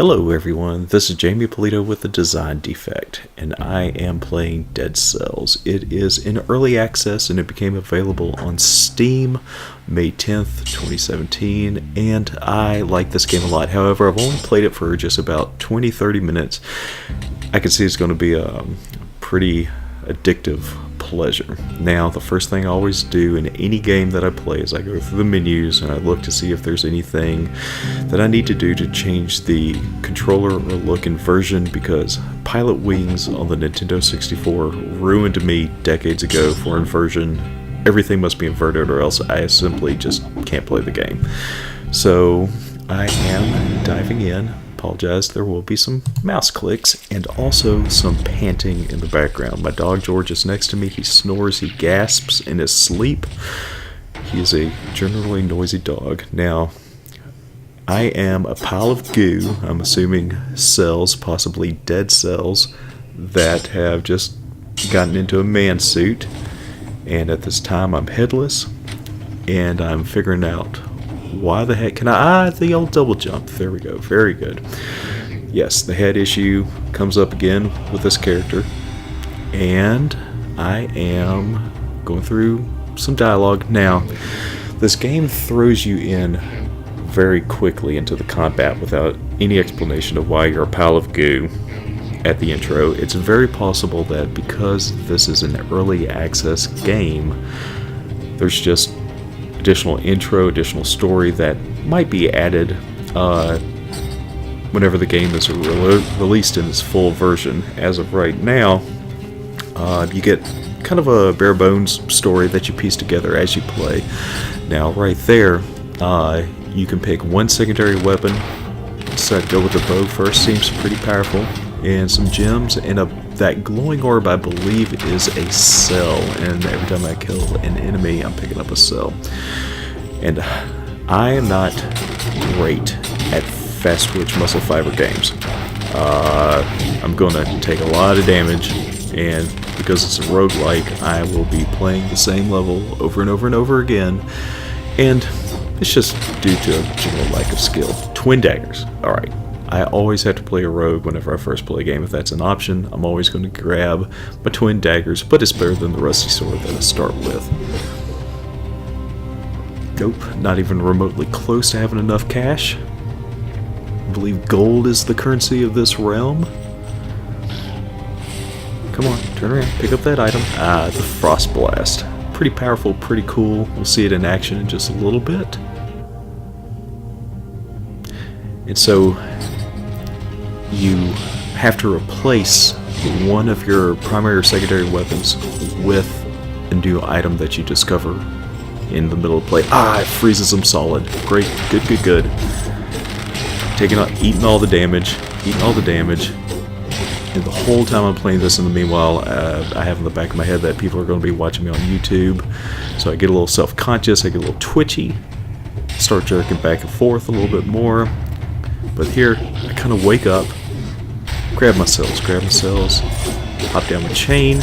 Hello everyone, this is Jamie Polito with the Design Defect, and I am playing Dead Cells. It is in early access and it became available on Steam May 10th, 2017, and I like this game a lot. However, I've only played it for just about 20-30 minutes. I can see it's going to be a pretty addictive pleasure. Now, the first thing I always do in any game that I play is I go through the menus and I look to see if there's anything that I need to do to change the controller or look and version, because Pilot Wings on the Nintendo 64 ruined me decades ago for inversion. Everything must be inverted or else I simply just can't play the game. So I am diving in. Apologize, there will be some mouse clicks and also some panting in the background. My dog George is next to me. He snores, he gasps in his sleep. He is a generally noisy dog. Now, I am a pile of goo, I'm assuming cells, possibly dead cells, that have just gotten into a man suit. And at this time I'm headless, and I'm figuring out why the heck can I... the old double jump. There we go. Very good. Yes, the head issue comes up again with this character. And I am going through some dialogue. Now, this game throws you in very quickly into the combat without any explanation of why you're a pile of goo at the intro. It's very possible that because this is an early access game, there's just additional intro, additional story that might be added whenever the game is released in its full version. As of right now, you get kind of a bare bones story that you piece together as you play. Now, right there, you can pick one secondary weapon. So I'd go with the bow first, seems pretty powerful, and some gems, and that glowing orb I believe is a cell, and every time I kill an enemy I'm picking up a cell. And I am not great at fast twitch muscle fiber games. I'm going to take a lot of damage, and because it's a roguelike, I will be playing the same level over and over and over again, and it's just due to a general lack of skill. Twin daggers. Alright. I always have to play a rogue whenever I first play a game. If that's an option, I'm always going to grab my twin daggers, but it's better than the rusty sword that I start with. Nope, not even remotely close to having enough cash. I believe gold is the currency of this realm. Come on, turn around, pick up that item. The Frost Blast. Pretty powerful, pretty cool. We'll see it in action in just a little bit. And so you have to replace one of your primary or secondary weapons with a new item that you discover in the middle of play. It freezes them solid. Great, good. Eating all the damage, and the whole time I'm playing this, in the meanwhile, I have in the back of my head that people are going to be watching me on YouTube, so I get a little self-conscious, I get a little twitchy, start jerking back and forth a little bit more. But here, I kind of wake up, grab my cells, hop down my chain,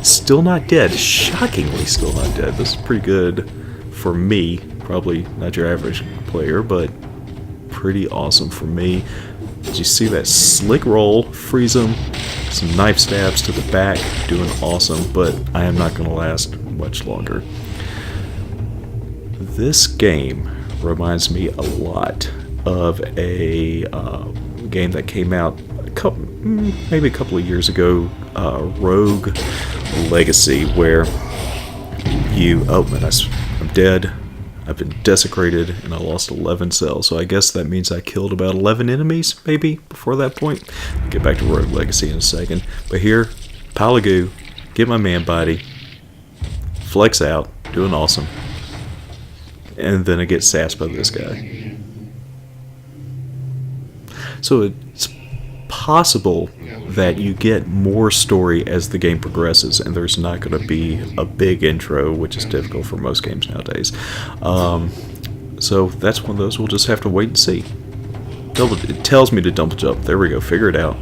still not dead, shockingly still not dead. This is pretty good for me, probably not your average player, but pretty awesome for me. Did you see that slick roll, freeze them, some knife stabs to the back, doing awesome, but I am not going to last much longer. This game reminds me a lot of a game that came out maybe a couple of years ago, Rogue Legacy, where I'm dead, I've been desecrated, and I lost 11 cells, so I guess that means I killed about 11 enemies, maybe, before that point. I'll get back to Rogue Legacy in a second, but here, pile of goo, get my man body, flex out, doing awesome, and then I get sassed by this guy. So it's possible that you get more story as the game progresses, and there's not going to be a big intro, which is difficult for most games nowadays. So that's one of those. We'll just have to wait and see. It tells me to double jump. There we go. Figure it out.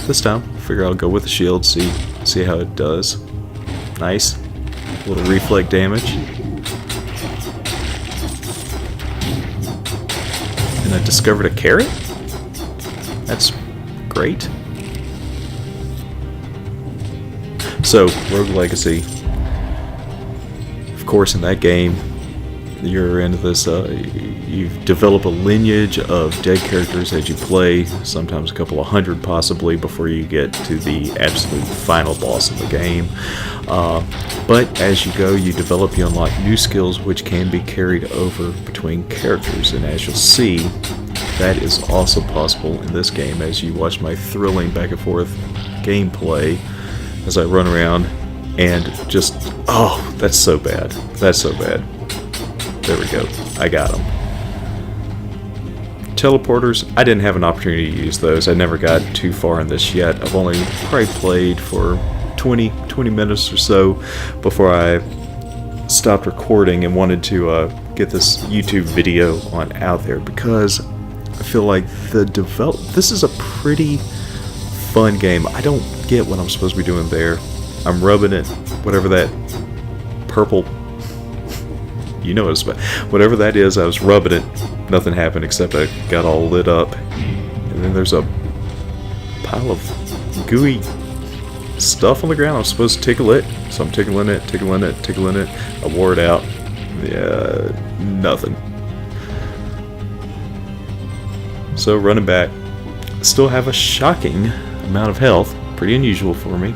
This time, figure I'll go with the shield. See how it does. Nice. A little reflect damage. and I discovered a carrot? That's great. So, Rogue Legacy. Of course, in that game, you're into this, you develop a lineage of dead characters as you play, sometimes a couple of hundred possibly, before you get to the absolute final boss of the game. But as you go, you develop, you unlock new skills which can be carried over between characters, and as you'll see, that is also possible in this game as you watch my thrilling back and forth gameplay as I run around and just, oh, that's so bad. That's so bad. There we go. I got them. Teleporters, I didn't have an opportunity to use those. I never got too far in this yet. I've only probably played for 20 minutes or so before I stopped recording and wanted to get this YouTube video on out there, because I feel like this is a pretty fun game. I don't get what I'm supposed to be doing there. I'm rubbing it, whatever that purple, you know what it's about. Whatever that is, I was rubbing it. Nothing happened except I got all lit up. And then there's a pile of gooey stuff on the ground. I'm supposed to tickle it. So I'm tickling it, tickling it, tickling it. I wore it out. Yeah, nothing. So running back. Still have a shocking amount of health. Pretty unusual for me.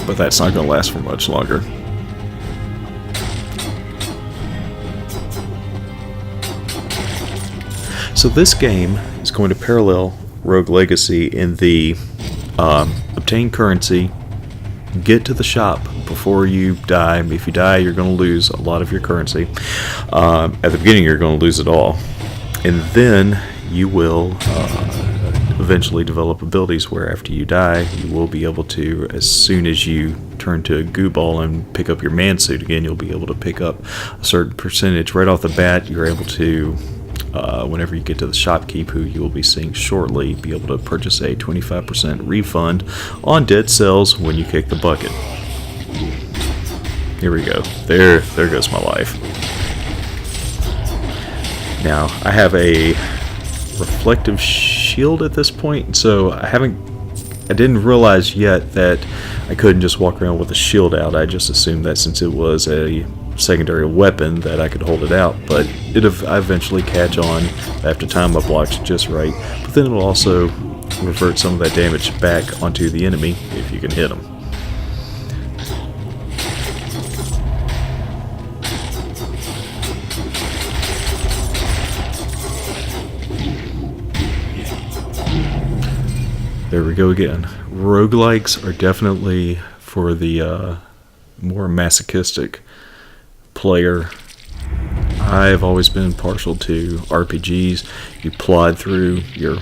But that's not going to last for much longer. So this game is going to parallel Rogue Legacy in the obtain currency, get to the shop before you die. If you die, you're going to lose a lot of your currency. At the beginning, you're going to lose it all. And then you will eventually develop abilities where after you die, you will be able to, as soon as you turn to a goo ball and pick up your man suit again, you'll be able to pick up a certain percentage. Right off the bat, you're able to, whenever you get to the shopkeep, who you will be seeing shortly, be able to purchase a 25% refund on dead cells when you kick the bucket. Here we go. There goes my life. Now, I have a reflective shield at this point, so I didn't realize yet that I couldn't just walk around with a shield out. I just assumed that since it was a secondary weapon that I could hold it out, but I eventually catch on. I have to time my blocks just right, but then it will also revert some of that damage back onto the enemy if you can hit them. There we go again. Roguelikes are definitely for the more masochistic player. I've always been partial to RPGs. You plod through your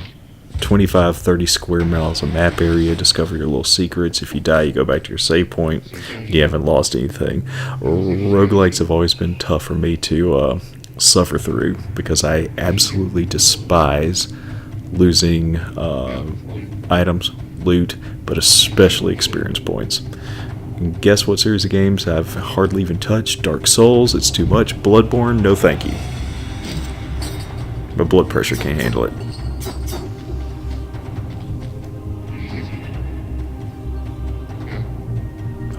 25-30 square miles of map area, discover your little secrets. If you die, you go back to your save point. You haven't lost anything. Roguelikes have always been tough for me to suffer through because I absolutely despise losing items, loot, but especially experience points. And guess what series of games I've hardly even touched? Dark Souls, it's too much. Bloodborne, no thank you. My blood pressure can't handle it.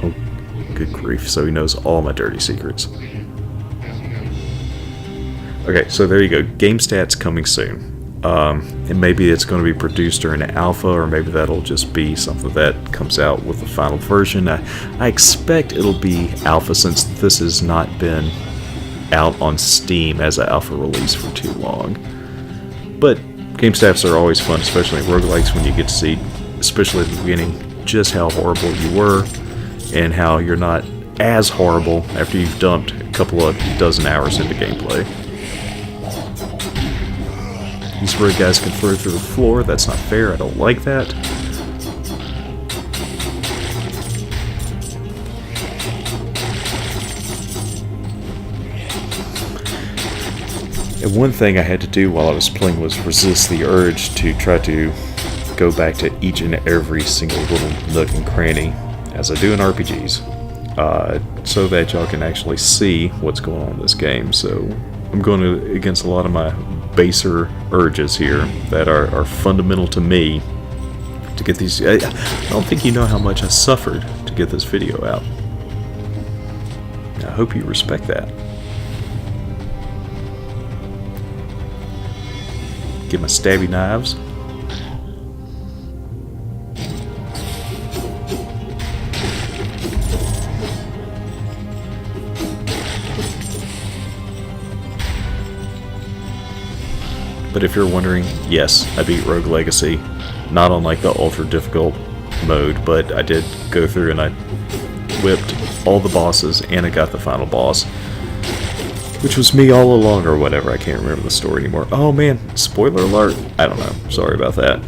Oh, good grief, so he knows all my dirty secrets. Okay, so there you go. Game stats coming soon. And maybe it's going to be produced during an alpha, or maybe that'll just be something that comes out with the final version. I expect it'll be alpha since this has not been out on Steam as an alpha release for too long. But game stats are always fun, especially in roguelikes, when you get to see, especially at the beginning, just how horrible you were and how you're not as horrible after you've dumped a couple of dozen hours into gameplay. These red guys can throw through the floor. That's not fair. I don't like that. And one thing I had to do while I was playing was resist the urge to try to go back to each and every single little nook and cranny, as I do in RPGs, so that y'all can actually see what's going on in this game. So I'm going against a lot of my baser urges here that are fundamental to me to get these. I don't think you know how much I suffered to get this video out. I hope you respect that. Get my stabby knives. But if you're wondering, yes, I beat Rogue Legacy, not on like the ultra difficult mode, but I did go through and I whipped all the bosses and I got the final boss, which was me all along or whatever. I can't remember the story anymore. Oh man, spoiler alert. I don't know. Sorry about that.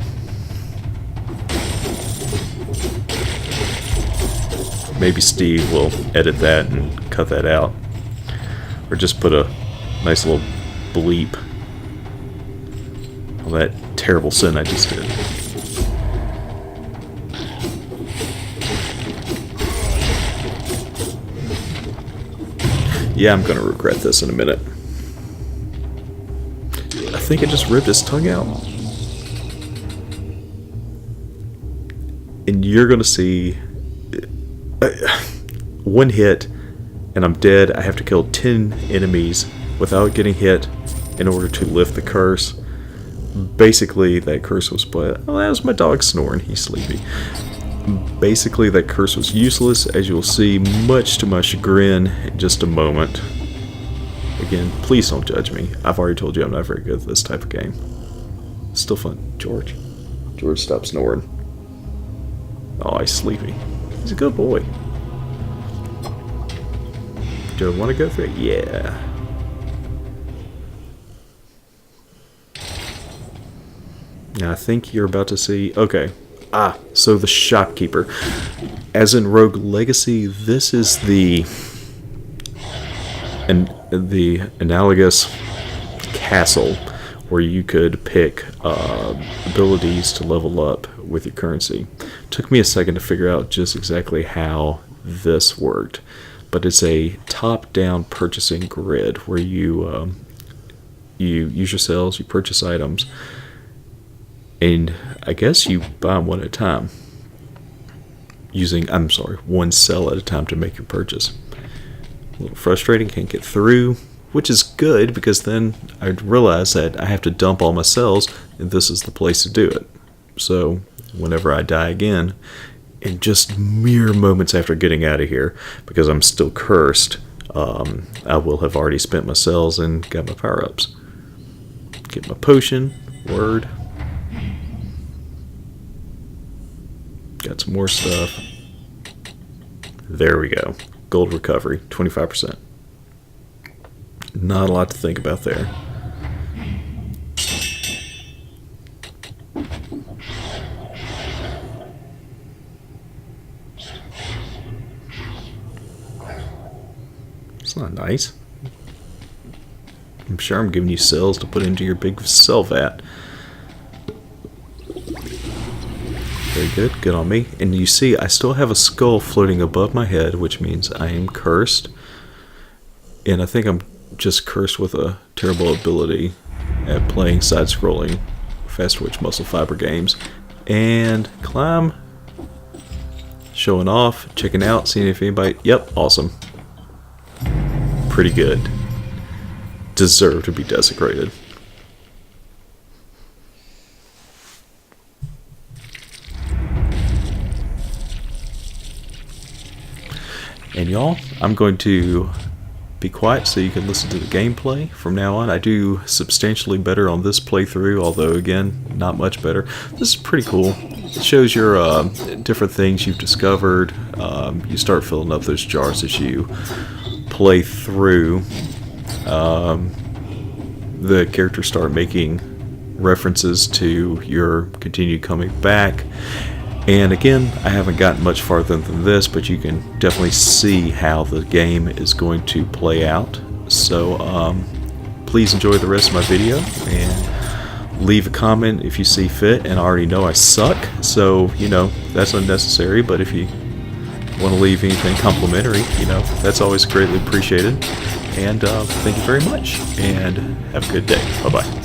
Maybe Steve will edit that and cut that out, or just put a nice little bleep. That terrible sin I just did. Yeah, I'm gonna regret this in a minute. I think I just ripped his tongue out. And you're gonna see one hit and I'm dead. I have to kill 10 enemies without getting hit in order to lift the curse. Basically, that curse was put. Oh, that was my dog snoring. He's sleepy. Basically, that curse was useless, as you'll see, much to my chagrin in just a moment. Again, please don't judge me. I've already told you I'm not very good at this type of game. Still fun. George. George, stop snoring. Oh, he's sleepy. He's a good boy. Do I want to go through it? Yeah. Now I think you're about to see. Okay. So the shopkeeper. As in Rogue Legacy, this is the analogous castle where you could pick abilities to level up with your currency. Took me a second to figure out just exactly how this worked, but it's a top-down purchasing grid where you use your cells, you purchase items, and I guess you buy them one at a time. One cell at a time to make your purchase. A little frustrating, can't get through, which is good because then I realize that I have to dump all my cells, and this is the place to do it. So whenever I die again, in just mere moments after getting out of here, because I'm still cursed, I will have already spent my cells and got my power-ups. Get my potion, word. Got some more stuff. There we go. Gold recovery, 25%. Not a lot to think about there. It's not nice. I'm sure I'm giving you cells to put into your big cell vat. Very good, good on me. And you see, I still have a skull floating above my head, which means I am cursed. And I think I'm just cursed with a terrible ability at playing side-scrolling, fast-twitch muscle fiber games. And climb. Showing off, checking out, seeing if anybody... Yep, awesome. Pretty good. Deserve to be desecrated. And y'all, I'm going to be quiet so you can listen to the gameplay from now on. I do substantially better on this playthrough, although again, not much better. This is pretty cool. It shows your different things you've discovered. You start filling up those jars as you play through. The characters start making references to your continued coming back. And again, I haven't gotten much farther than this, but you can definitely see how the game is going to play out. So please enjoy the rest of my video and leave a comment if you see fit. And I already know I suck, so you know that's unnecessary, but if you want to leave anything complimentary, you know, that's always greatly appreciated. And thank you very much, and have a good day. Bye-bye.